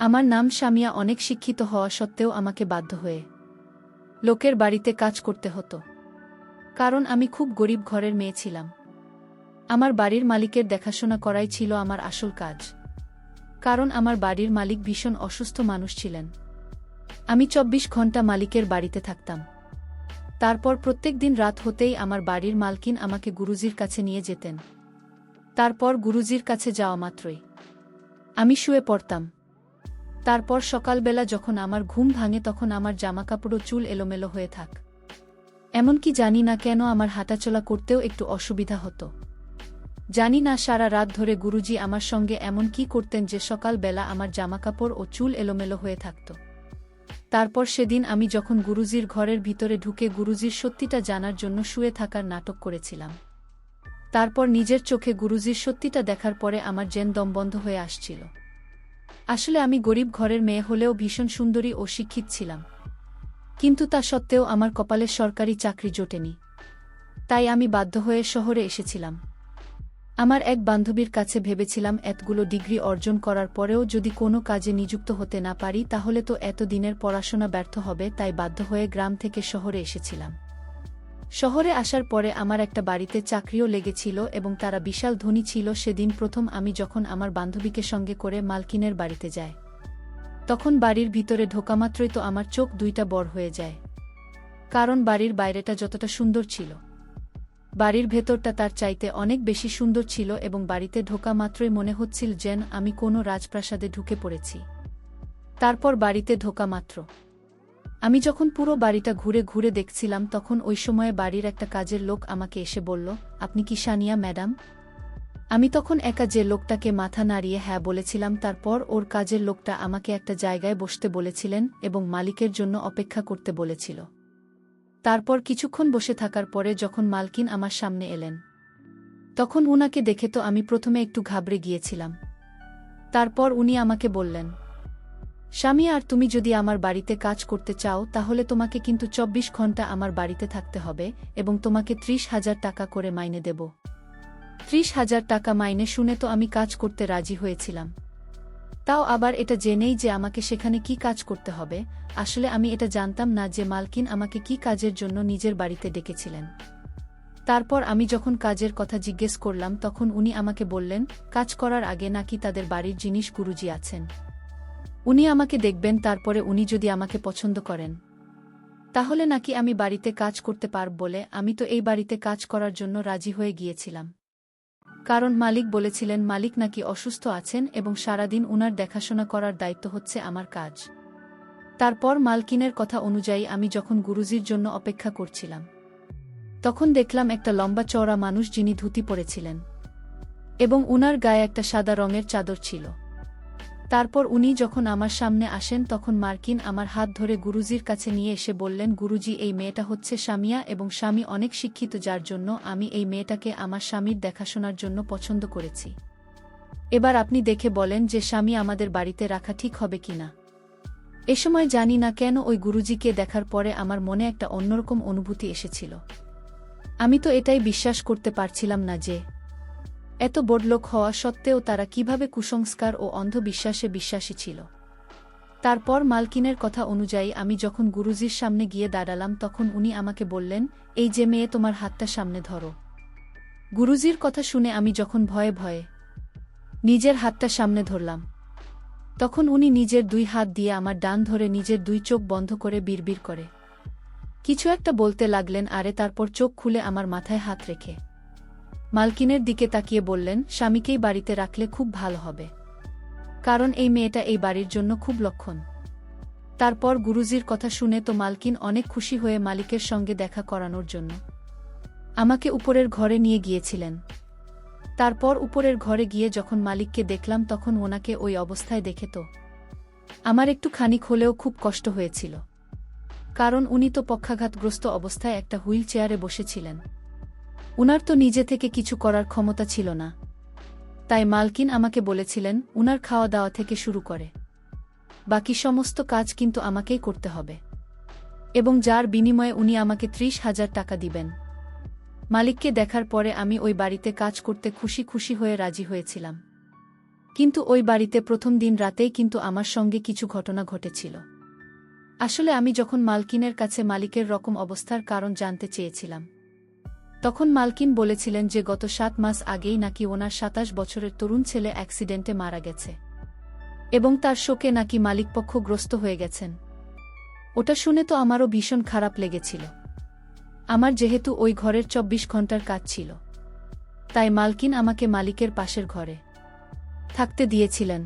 আমার নাম শামিয়া। অনেক শিক্ষিত হওয়া সত্ত্বেও আমাকে বাধ্য হয়ে লোকের বাড়িতে কাজ করতে হতো, কারণ আমি খুব গরিব ঘরের মেয়ে ছিলাম। আমার বাড়ির মালিকের দেখাশোনা করাই ছিল আমার আসল কাজ, কারণ আমার বাড়ির মালিক ভীষণ অসুস্থ মানুষ ছিলেন। আমি ২৪ ঘন্টা মালিকের বাড়িতে থাকতাম। তারপর প্রত্যেক দিন রাত হতেই আমার বাড়ির মালকিন আমাকে গুরুজির কাছে নিয়ে যেতেন। তারপর গুরুজির কাছে যাওয়া মাত্রই আমি শুয়ে পড়তাম। তারপর সকালবেলা যখন আমার ঘুম ভাঙে তখন আমার জামাকাপড় ও চুল এলোমেলো হয়ে থাক। এমনকি জানি না কেন আমার হাঁটাচলা করতেও একটু অসুবিধা হতো। জানি না সারা রাত ধরে গুরুজি আমার সঙ্গে এমন কি করতেন যে সকালবেলা আমার জামাকাপড় ও চুল এলোমেলো হয়ে থাকত। তারপর সেদিন আমি যখন গুরুজির ঘরের ভিতরে ঢুকে গুরুজির সত্যিটা জানার জন্য শুয়ে থাকার নাটক করেছিলাম। তারপর নিজের চোখে গুরুজির সত্যিটা দেখার পরে আমার যেন দম বন্ধ হয়ে আসছিল। আসলে আমি গরিব ঘরের মেয়ে হলেও ভীষণ সুন্দরী ও শিক্ষিত ছিলাম, কিন্তু তা সত্ত্বেও আমার কপালে সরকারি চাকরি জোটেনি। তাই আমি বাধ্য হয়ে শহরে এসেছিলাম। আমার এক বান্ধবীর কাছে ভেবেছিলাম এতগুলো ডিগ্রি অর্জন করার পরেও যদি কোনো কাজে নিযুক্ত হতে না পারি তাহলে তো এত দিনের পড়াশোনা ব্যর্থ হবে, তাই বাধ্য হয়ে গ্রাম থেকে শহরে এসেছিলাম। শহরে আসার পরে আমার একটা বাড়িতে চাকরিও লেগেছিল এবং তারা বিশাল ধনী ছিল। সেদিন প্রথম আমি যখন আমার বান্ধবীকে সঙ্গে করে মালকিনের বাড়িতে যাই, তখন বাড়ির ভিতরে ঢোকামাত্রই তো আমার চোখ দুইটা বড় হয়ে যায়, কারণ বাড়ির বাইরেটা যতটা সুন্দর ছিল, বাড়ির ভেতরটা তার চাইতে অনেক বেশি সুন্দর ছিল এবং বাড়িতে ঢোকা মাত্রই মনে হচ্ছিল যেন আমি কোনো রাজপ্রাসাদে ঢুকে পড়েছি। তারপর বাড়িতে ঢোকা মাত্র আমি যখন পুরো বাড়িটা ঘুরে ঘুরে দেখছিলাম তখন ওই সময়ে বাড়ির একটা কাজের লোক আমাকে এসে বলল, আপনি কি সানিয়া ম্যাডাম? আমি তখন একা যে লোকটাকে মাথা নাড়িয়ে হ্যাঁ বলেছিলাম। তারপর ওর কাজের লোকটা আমাকে একটা জায়গায় বসতে বলেছিলেন এবং মালিকের জন্য অপেক্ষা করতে বলেছিল। তারপর কিছুক্ষণ বসে থাকার পরে যখন মালকিন আমার সামনে এলেন, তখন উনাকে দেখে তো আমি প্রথমে একটু ঘাবড়ে গিয়েছিলাম। তারপর উনি আমাকে বললেন, শামিয়া, আর তুমি যদি আমার বাড়িতে কাজ করতে চাও তাহলে তোমাকে কিন্তু ২৪ ঘন্টা আমার বাড়িতে থাকতে হবে এবং তোমাকে ৩০,০০০ টাকা করে মাইনে দেব। ৩০,০০০ টাকা মাইনে শুনে তো আমি কাজ করতে রাজি হয়েছিলাম, তাও আবার এটা জেনেই যে আমাকে সেখানে কি কাজ করতে হবে। আসলে আমি এটা জানতাম না যে মালকিন আমাকে কি কাজের জন্য নিজের বাড়িতে ডেকেছিলেন। তারপর আমি যখন কাজের কথা জিজ্ঞেস করলাম তখন উনি আমাকে বললেন, কাজ করার আগে নাকি তাদের বাড়ির জিনিস গুরুজি আছেন, উনি আমাকে দেখবেন, তারপরে উনি যদি আমাকে পছন্দ করেন তাহলে নাকি আমি বাড়িতে কাজ করতে পারব। বলে আমি তো এই বাড়িতে কাজ করার জন্য রাজি হয়ে গিয়েছিলাম, কারণ মালিক বলেছিলেন মালিক নাকি অসুস্থ আছেন এবং সারাদিন উনার দেখাশোনা করার দায়িত্ব হচ্ছে আমার কাজ। তারপর মালকিনের কথা অনুযায়ী আমি যখন গুরুজির জন্য অপেক্ষা করছিলাম তখন দেখলাম একটা লম্বা চওড়া মানুষ যিনি ধুতি পরেছিলেন এবং উনার গায়ে একটা সাদা রঙের চাদর ছিল। তারপর উনি যখন আমার সামনে আসেন তখন মার্কিন আমার হাত ধরে গুরুজির কাছে নিয়ে এসে বললেন, গুরুজি, এই মেয়েটা হচ্ছে শামিয়া এবং স্বামী অনেক শিক্ষিত, যার জন্য আমি এই মেয়েটাকে আমার স্বামীর দেখাশোনার জন্য পছন্দ করেছি। এবার আপনি দেখে বলেন যে স্বামী আমাদের বাড়িতে রাখা ঠিক হবে কিনা। এ সময় জানি না কেন ওই গুরুজিকে দেখার পরে আমার মনে একটা অন্যরকম অনুভূতি এসেছিল। আমি তো এটাই বিশ্বাস করতে পারছিলাম না যে এত বড়লোক হওয়া সত্ত্বেও তারা কিভাবে কুসংস্কার ও অন্ধবিশ্বাসে বিশ্বাসী ছিল। তারপর মালকিনের কথা অনুযায়ী আমি যখন গুরুজির সামনে গিয়ে দাঁড়ালাম তখন উনি আমাকে বললেন, এই যে মেয়ে, তোমার হাতটা সামনে ধরো। গুরুজির কথা শুনে আমি যখন ভয়ে ভয়ে নিজের হাতটা সামনে ধরলাম তখন উনি নিজের ২ হাত দিয়ে আমার ডান ধরে নিজের ২ চোখ বন্ধ করে বিড়বিড় করে কিছু একটা বলতে লাগলেন। আরে তারপর চোখ খুলে আমার মাথায় হাত রেখে মালকিনের দিকে তাকিয়ে বললেন, স্বামীকেই বাড়িতে রাখলে খুব ভালো হবে, কারণ এই মেয়েটা এই বাড়ির জন্য খুব লক্ষণ। তারপর গুরুজির কথা শুনে তো মালকিন অনেক খুশি হয়ে মালিকের সঙ্গে দেখা করানোর জন্য আমাকে উপরের ঘরে নিয়ে গিয়েছিলেন। তারপর উপরের ঘরে গিয়ে যখন মালিককে দেখলাম তখন ওনাকে ওই অবস্থায় দেখে তো আমার একটু খানিক হলেও খুব কষ্ট হয়েছিল, কারণ উনি তো পক্ষাঘাতগ্রস্ত অবস্থায় একটা হুইল চেয়ারে বসেছিলেন। উনার তো নিজে থেকে কিছু করার ক্ষমতা ছিল না, তাই মালকিন আমাকে বলেছিলেন উনার খাওয়া দাওয়া থেকে শুরু করে বাকি সমস্ত কাজ কিন্তু আমাকেই করতে হবে এবং যার বিনিময়ে উনি আমাকে ৩০,০০০ টাকা দিবেন। মালিককে দেখার পরে আমি ওই বাড়িতে কাজ করতে খুশি খুশি হয়ে রাজি হয়েছিলাম। কিন্তু ওই বাড়িতে প্রথম দিন রাতেই কিন্তু আমার সঙ্গে কিছু ঘটনা ঘটেছিল। আসলে আমি যখন মালকিনের কাছে মালিকের রকম অবস্থার কারণ জানতে চেয়েছিলাম, তখন মালকিন বলেছিলেন যে গত 7 মাস আগেই নাকি ওনার 27 বছরের তরুণ ছেলে অ্যাক্সিডেন্টে মারা গেছে এবং তার শোকে নাকি মালিকপক্ষ গ্রস্ত হয়ে গেছেন। ওটা শুনে তো আমারও ভীষণ খারাপ লেগেছিল। আমার যেহেতু ওই ঘরের 24 ঘন্টার কাজ ছিল, তাই মালকিন আমাকে মালিকের পাশের ঘরে থাকতে দিয়েছিলেন।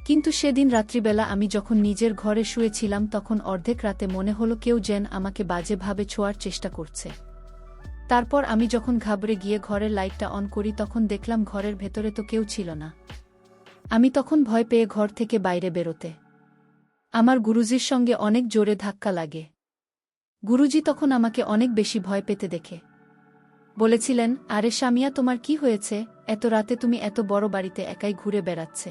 কিন্তু সেদিন রাত্রিবেলা আমি যখন নিজের ঘরে শুয়েছিলাম, তখন অর্ধেক রাতে মনে হলো কেউ যেন আমাকে বাজেভাবে ছোঁয়ার চেষ্টা করছে। তারপর আমি যখন ঘাবড়ে গিয়ে ঘরের লাইটটা অন করি, তখন দেখলাম ঘরের ভেতরে তো কেউ ছিল না। আমি তখন ভয় পেয়ে ঘর থেকে বাইরে বেরোতে আমার গুরুজির সঙ্গে অনেক জোরে ধাক্কা লাগে। গুরুজি তখন আমাকে অনেক বেশি ভয় পেতে দেখে বলেছিলেন, আরে সামিয়া, তোমার কি হয়েছে? এত রাতে তুমি এত বড় বাড়িতে একাই ঘুরে বেড়াচ্ছে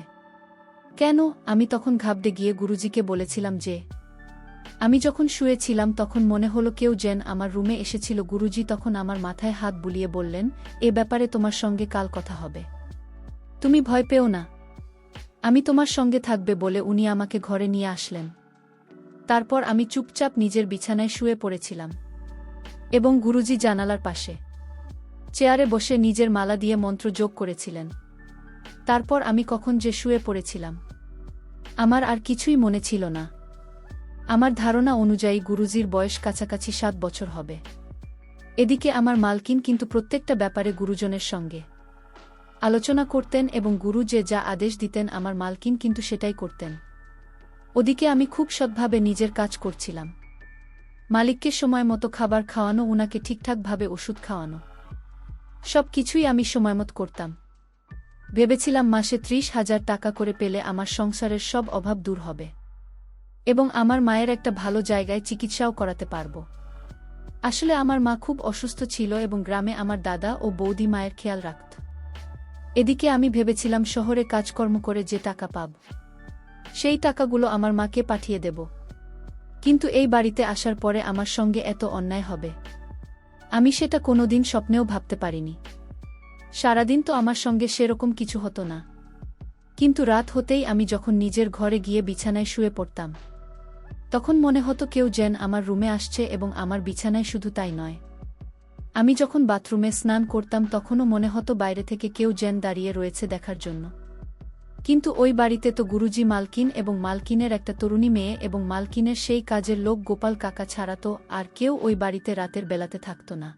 কেন? আমি তখন ঘাবড়ে গিয়ে গুরুজিকে বলেছিলাম যে আমি যখন শুয়েছিলাম তখন মনে হলো কেউ যেন আমার রুমে এসেছিল। গুরুজি তখন আমার মাথায় হাত বুলিয়ে বললেন, এ ব্যাপারে তোমার সঙ্গে কাল কথা হবে, তুমি ভয় পেও না, আমি তোমার সঙ্গে থাকবে বলে উনি আমাকে ঘরে নিয়ে আসলেন। তারপর আমি চুপচাপ নিজের বিছানায় শুয়ে পড়েছিলাম এবং গুরুজি জানালার পাশে চেয়ারে বসে নিজের মালা দিয়ে মন্ত্র যোগ করেছিলেন। তারপর আমি কখন যে শুয়ে পড়েছিলাম, আমার আর কিছুই মনে ছিল না। আমার ধারণা অনুযায়ী গুরুজির বয়স কাছাকাছি 7 বছর হবে। এদিকে আমার মালকিন কিন্তু প্রত্যেকটা ব্যাপারে গুরুজনের সঙ্গে আলোচনা করতেন এবং গুরু যে যা আদেশ দিতেন আমার মালকিন কিন্তু সেটাই করতেন। ওদিকে আমি খুব সৎভাবে নিজের কাজ করছিলাম। মালিককে সময় মতো খাবার খাওয়ানো, উনাকে ঠিকঠাকভাবে ওষুধ খাওয়ানো, সব কিছুই আমি সময়মত করতাম। ভেবেছিলাম মাসে 30,000 টাকা করে পেলে আমার সংসারের সব অভাব দূর হবে এবং আমার মায়ের একটা ভালো জায়গায় চিকিৎসাও করাতে পারব। আসলে আমার মা খুব অসুস্থ ছিল এবং গ্রামে আমার দাদা ও বৌদি মায়ের খেয়াল রাখত। এদিকে আমি ভেবেছিলাম শহরে কাজকর্ম করে যে টাকা পাব, সেই টাকাগুলো আমার মাকে পাঠিয়ে দেব। কিন্তু এই বাড়িতে আসার পরে আমার সঙ্গে এত অন্যায় হবে, আমি সেটা কোনোদিন স্বপ্নেও ভাবতে পারিনি। সারাদিন তো আমার সঙ্গে সেরকম কিছু হতো না, কিন্তু রাত হতেই আমি যখন নিজের ঘরে গিয়ে বিছানায় শুয়ে পড়তাম, তখন মনে হতো কেউ যেন আমার রুমে আসছে। এবং আমার বিছানায় শুধু তাই নয়, আমি যখন বাথরুমে স্নান করতাম তখনও মনে হতো বাইরে থেকে কেউ যেন দাঁড়িয়ে রয়েছে দেখার জন্য। কিন্তু ওই বাড়িতে তো গুরুজি, মালকিন এবং মালকিনের একটা তরুণী মেয়ে এবং মালকিনের সেই কাজের লোক গোপাল কাকা ছাড়া তো আর কেউ ওই বাড়িতে রাতের বেলাতে থাকত না।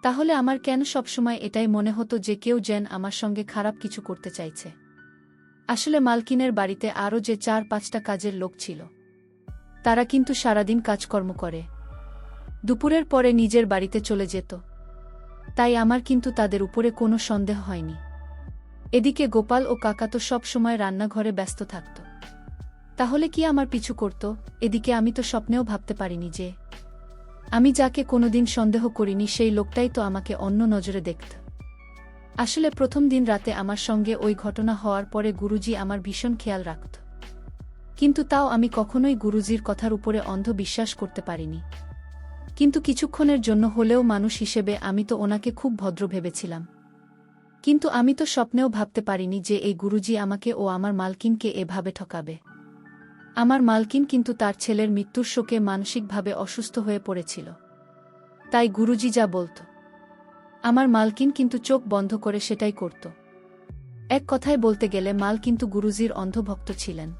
তাহলে আমার কেন সবসময় এটাই মনে হতো যে কেউ যেন আমার সঙ্গে খারাপ কিছু করতে চাইছে? আসলে মালকিনের বাড়িতে আরও যে 4-5টা কাজের লোক ছিল, তারা কিন্তু সারাদিন কাজকর্ম করে দুপুরের পরে নিজের বাড়িতে চলে যেত, তাই আমার কিন্তু তাদের উপরে কোনো সন্দেহ হয়নি। এদিকে গোপাল ও কাকা তো সব সময় রান্নাঘরে ব্যস্ত থাকত, তাহলে কি আমার পিছু করত? এদিকে আমি তো স্বপ্নেও ভাবতে পারিনি যে আমি যাকে কোনোদিন সন্দেহ করিনি সেই লোকটাই তো আমাকে অন্য নজরে দেখত। আসলে প্রথম দিন রাতে আমার সঙ্গে ওই ঘটনা হওয়ার পরে গুরুজি আমার ভীষণ খেয়াল রাখত, কিন্তু তাও আমি কখনোই গুরুজির কথার উপরে অন্ধ বিশ্বাস করতে পারিনি। কিন্তু কিছুক্ষণের জন্য হলেও মানুষ হিসেবে আমি তো ওনাকে খুব ভদ্র ভেবেছিলাম। কিন্তু আমি তো স্বপ্নেও ভাবতে পারিনি যে এই গুরুজি আমাকে ও আমার মালকিনকে এভাবে ঠকাবে। আমার মালকিন কিন্তু তার ছেলের মৃত্যুর শোকে মানসিকভাবে অসুস্থ হয়ে পড়েছিল, তাই গুরুজি যা বলত আমার মালকিন কিন্তু চোখ বন্ধ করে সেটাই করত। এক কথায় বলতে গেলে মাল কিন্তু গুরুজির অন্ধভক্ত ছিলেন।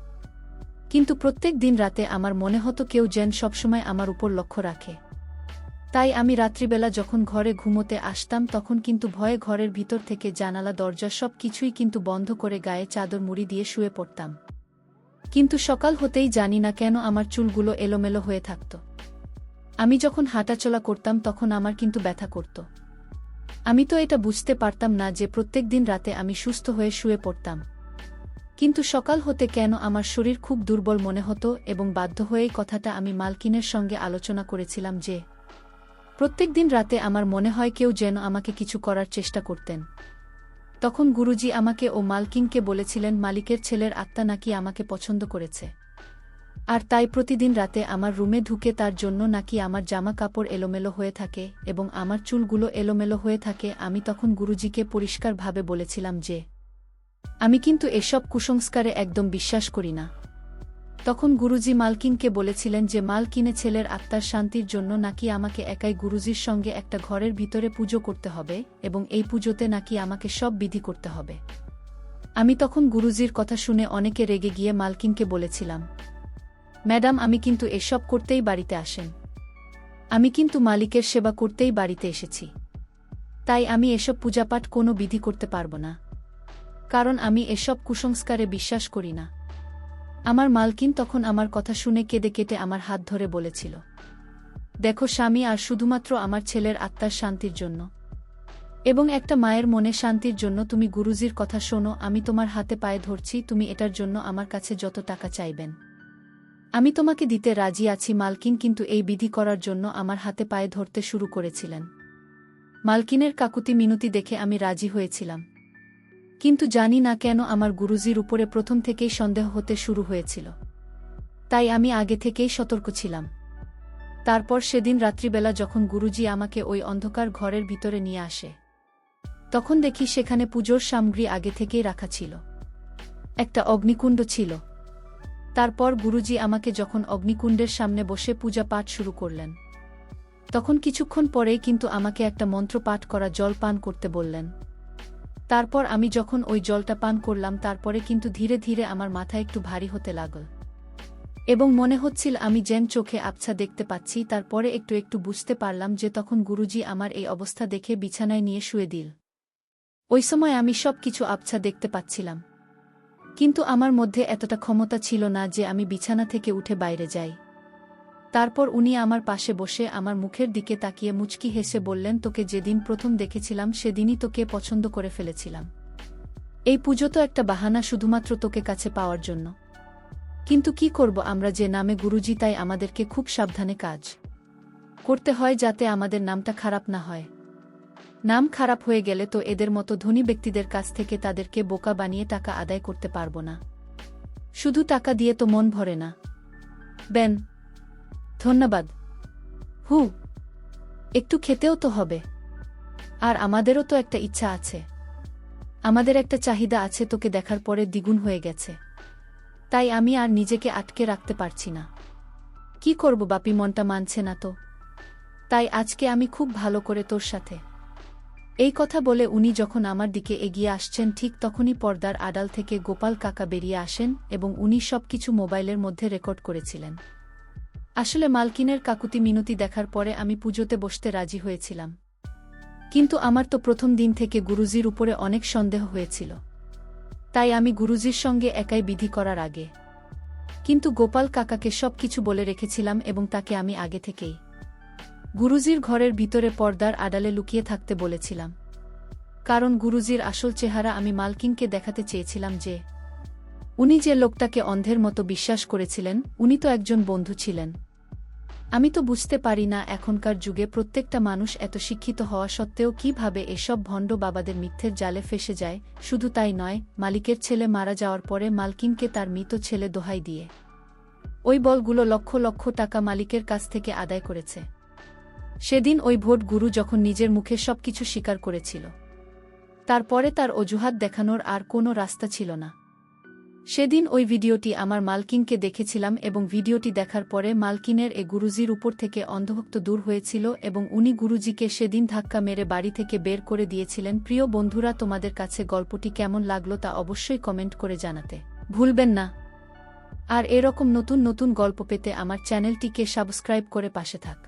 কিন্তু প্রত্যেক দিন রাতে আমার মনে হতো কেউ যেন সবসময় আমার উপর লক্ষ্য রাখে। তাই আমি রাত্রিবেলা যখন ঘরে ঘুমোতে আসতাম তখন কিন্তু ভয়ে ঘরের ভিতর থেকে জানালা দরজা সব কিছুই কিন্তু বন্ধ করে গায়ে চাদর মুড়ি দিয়ে শুয়ে পড়তাম। কিন্তু সকাল হতেই জানি না কেন আমার চুলগুলো এলোমেলো হয়ে থাকত। আমি যখন হাঁটাচলা করতাম তখন আমার কিন্তু ব্যথা করত। আমি তো এটা বুঝতে পারতাম না যে প্রত্যেক দিন রাতে আমি সুস্থ হয়ে শুয়ে পড়তাম, কিন্তু সকাল হতে কেন আমার শরীর খুব দুর্বল মনে হতো এবং বাধ্য হয়েই কথাটা আমি মালকিনের সঙ্গে আলোচনা করেছিলাম যে প্রত্যেক দিন রাতে আমার মনে হয় কেউ যেন আমাকে কিছু করার চেষ্টা করতেন। তখন গুরুজি আমাকে ও মালকিনকে বলেছিলেন মালিকের ছেলের আত্মা নাকি আমাকে পছন্দ করেছে, আর তাই প্রতিদিন রাতে আমার রুমে ঢুকে তার জন্য নাকি আমার জামা কাপড় এলোমেলো হয়ে থাকে এবং আমার চুলগুলো এলোমেলো হয়ে থাকে। আমি তখন গুরুজিকে পরিষ্কারভাবে বলেছিলাম যে আমি কিন্তু এসব কুসংস্কারে একদম বিশ্বাস করি না। তখন গুরুজি মালকিনকে বলেছিলেন যে মালকিনে ছেলের আত্মার শান্তির জন্য নাকি আমাকে একাই গুরুজির সঙ্গে একটা ঘরের ভিতরে পুজো করতে হবে এবং এই পুজোতে নাকি আমাকে সব বিধি করতে হবে। আমি তখন গুরুজির কথা শুনে অনেকে রেগে গিয়ে মালকিনকে বলেছিলাম, ম্যাডাম আমি কিন্তু এসব করতেই বাড়িতে আসেন, আমি কিন্তু মালিকের সেবা করতেই বাড়িতে এসেছি, তাই আমি এসব পূজাপাঠ কোনো বিধি করতে পারব না, কারণ আমি এসব কুসংস্কারে বিশ্বাস করি না। আমার মালকিন তখন আমার কথা শুনে কেঁদে কেটে আমার হাত ধরে বলেছিল, দেখো স্বামী, আর শুধুমাত্র আমার ছেলের আত্মার শান্তির জন্য এবং একটা মায়ের মনে শান্তির জন্য তুমি গুরুজির কথা শোনো, আমি তোমার হাতে পায়ে ধরছি, তুমি এটার জন্য আমার কাছে যত টাকা চাইবেন আমি তোমাকে দিতে রাজি আছি। মালকিন কিন্তু এই বিধি করার জন্য আমার হাতে পায়ে ধরতে শুরু করেছিলেন। মালকিনের কাকুতি মিনতি দেখে আমি রাজি হয়েছিলাম, কিন্তু জানি না কেন আমার গুরুজির উপরে প্রথম থেকেই সন্দেহ হতে শুরু হয়েছিল, তাই আমি আগে থেকেই সতর্ক ছিলাম। তারপর সেদিন রাত্রিবেলা যখন গুরুজি আমাকে ওই অন্ধকার ঘরের ভিতরে নিয়ে আসে, তখন দেখি সেখানে পুজোর সামগ্রী আগে থেকেই রাখা ছিল, একটা অগ্নিকুণ্ড ছিল। তারপর গুরুজি আমাকে যখন অগ্নিকুণ্ডের সামনে বসে পূজা পাঠ শুরু করলেন, তখন কিছুক্ষণ পরেই কিন্তু আমাকে একটা মন্ত্র পাঠ করা জল পান করতে বললেন। তারপর আমি যখন ওই জলটা পান করলাম, তারপরে কিন্তু ধীরে ধীরে আমার মাথা একটু ভারী হতে লাগল এবং মনে হচ্ছিল আমি যেন চোখে আবছা দেখতে পাচ্ছি। তারপরে একটু একটু বুঝতে পারলাম যে তখন গুরুজি আমার এই অবস্থা দেখে বিছানায় নিয়ে শুয়ে দিল। ওই সময় আমি সব কিছু আবছা দেখতে পাচ্ছিলাম, কিন্তু আমার মধ্যে এতটা ক্ষমতা ছিল না যে আমি বিছানা থেকে উঠে বাইরে যাই। তারপর উনি আমার পাশে বসে আমার মুখের দিকে তাকিয়ে মুচকি হেসে বললেন, তোকে যেদিন প্রথম দেখেছিলাম সেদিনই তোকে পছন্দ করে ফেলেছিলাম। এই পুজো তো একটা বাহানা শুধুমাত্র তোকে কাছে পাওয়ার জন্য, কিন্তু কি করব আমরা যে নামে গুরুজি, তাই আমাদেরকে খুব সাবধানে কাজ করতে হয় যাতে আমাদের নামটা খারাপ না হয়। নাম খারাপ হয়ে গেলে তো এদের মতো ধনী ব্যক্তিদের কাছ থেকে তাদেরকে বোকা বানিয়ে টাকা আদায় করতে পারব না। শুধু টাকা দিয়ে তো মন ভরে না। বেন, ধন্যবাদ। একটু খেতেও তো হবে, আর আমাদেরও তো একটা ইচ্ছা আছে, আমাদের একটা চাহিদা আছে, তোকে দেখার পরে দ্বিগুণ হয়ে গেছে, তাই আমি আর নিজেকে আটকে রাখতে পারছি না। কি করব বাপি, মনটা মানছে না তো, তাই আজকে আমি খুব ভালো করে তোর সাথে। এই কথা বলে উনি যখন আমার দিকে এগিয়ে আসছেন, ঠিক তখনই পর্দার আড়াল থেকে গোপাল কাকা বেরিয়ে আসেন এবং উনি সবকিছু মোবাইলের মধ্যে রেকর্ড করেছিলেন। আসলে মালকিনের কাকুতি মিনতি দেখার পরে আমি পুজোতে বসতে রাজি হয়েছিলাম, কিন্তু আমার তো প্রথম দিন থেকে গুরুজির উপরে অনেক সন্দেহ হয়েছিল, তাই আমি গুরুজির সঙ্গে একাই বিধি করার আগে কিন্তু গোপাল কাকাকে সব কিছু বলে রেখেছিলাম এবং তাকে আমি আগে থেকেই গুরুজির ঘরের ভিতরে পর্দার আড়ালে লুকিয়ে থাকতে বলেছিলাম, কারণ গুরুজির আসল চেহারা আমি মালকিনকে দেখাতে চেয়েছিলাম যে উনি যে লোকটাকে অন্ধের মতো বিশ্বাস করেছিলেন উনি তো একজন বন্ধু ছিলেন। আমি তো বুঝতে পারি না এখনকার যুগে প্রত্যেকটা মানুষ এত শিক্ষিত হওয়া সত্ত্বেও কিভাবে এসব ভণ্ড বাবাদের মিথ্যের জালে ফেসে যায়। শুধু তাই নয়, মালিকের ছেলে মারা যাওয়ার পরে মালকিনকে তার মৃত ছেলে দোহাই দিয়ে ওই বলগুলো লক্ষ লক্ষ টাকা মালিকের কাছ থেকে আদায় করেছে। সেদিন ওই ভোট গুরু যখন নিজের মুখে সবকিছু স্বীকার করেছিল, তারপরে তার অজুহাত দেখানোর আর কোনো রাস্তা ছিল না। সেদিন ওই ভিডিওটি আমার মালকিনকে দেখেছিলাম এবং ভিডিওটি দেখার পরে মালকিনের গুরুজির উপর থেকে অন্ধভক্ত দূর হয়েছিল এবং উনি গুরুজিকে সেদিন ধাক্কা মেরে বাড়ি থেকে বের করে দিয়েছিলেন। প্রিয় বন্ধুরা, তোমাদের কাছে গল্পটি কেমন লাগলো তা অবশ্যই কমেন্ট করে জানাতে ভুলবেন না। আর এরকম নতুন নতুন গল্প পেতে আমার চ্যানেলটিকে সাবস্ক্রাইব করে পাশে থাক।